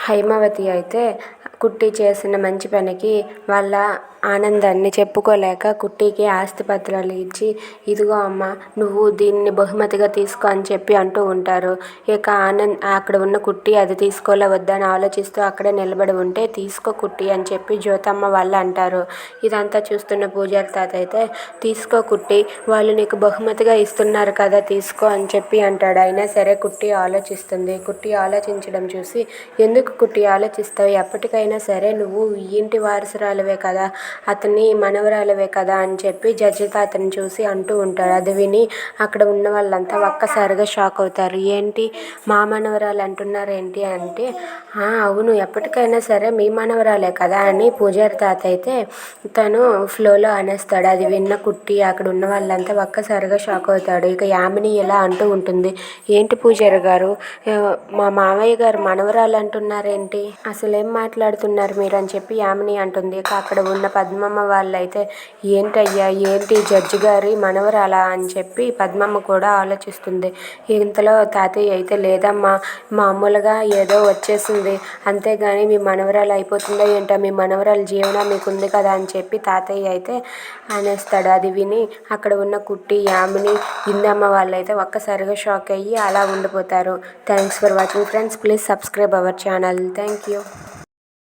హైమావతి అయితే కుట్టి చేసిన మంచి పనికి వాళ్ళ ఆనందాన్ని చెప్పుకోలేక కుట్టికి ఆస్తిపత్రాలు ఇచ్చి, ఇదిగో అమ్మ నువ్వు దీన్ని బహుమతిగా తీసుకో అని చెప్పి అంటూ ఉంటారు. ఇక అక్కడ ఉన్న కుట్టి అది తీసుకోలే వద్దా అని ఆలోచిస్తూ అక్కడే నిలబడి ఉంటే, తీసుకో కుట్టి అని చెప్పి జ్యోతమ్మ వాళ్ళు అంటారు. ఇదంతా చూస్తున్న పూజారి తాత అయితే, తీసుకో కుట్టి, వాళ్ళు నీకు బహుమతిగా ఇస్తున్నారు కదా తీసుకో అని చెప్పి అంటాడు. అయినా సరే కుట్టి ఆలోచిస్తుంది. కుట్టి ఆలోచించడం చూసి, ఎందుకు కుట్టి ఆలోచిస్తావు, ఎప్పటికైనా సరే నువ్వు ఈ ఇంటి వారసురాలివే కదా, అతని మనవరాలివే కదా అని చెప్పి జడ్జి తాతని చూసి అంటూ ఉంటాడు. అది విని అక్కడ ఉన్న వాళ్ళంతా ఒక్కసారిగా షాక్ అవుతారు. ఏంటి మా మనవరాలు అంటున్నారేంటి అంటే, అవును ఎప్పటికైనా సరే మీ మనవరాలే కదా అని పూజారి తాత అయితే తను ఫ్లోలో అనేస్తాడు. అది విన్న కుట్టి అక్కడ ఉన్న వాళ్ళంతా ఒక్కసారిగా షాక్ అవుతాడు. ఇక యామిని ఇలా అంటూ ఉంటుంది, ఏంటి పూజారి గారు, మా మామయ్య గారు మనవరాలు అంటున్నారేంటి, అసలేం మాట్లాడుతున్నారు మీరు అని చెప్పి యామిని అంటుంది. ఇక అక్కడ ఉన్న పద్మమ్మ వాళ్ళైతే, ఏంటయ్యా ఏంటి జడ్జి గారి మనవరాలా అని చెప్పి పద్మమ్మ కూడా ఆలోచిస్తుంది. ఇంతలో తాతయ్య అయితే, లేదమ్మా మామూలుగా ఏదో వచ్చేసింది, అంతేగాని మీ మనవరాలు అయిపోతుందో ఏంటో, మీ మనవరాలు జీవన మీకు ఉంది కదా అని చెప్పి తాతయ్య అయితే అనేస్తాడు. అది విని అక్కడ ఉన్న కుట్టి, యామిని, ఇందమ్మ వాళ్ళైతే ఒక్కసారిగా షాక్ అయ్యి అలా ఉండిపోతారు. Thanks for watching friends. Please subscribe our channel. Thank you.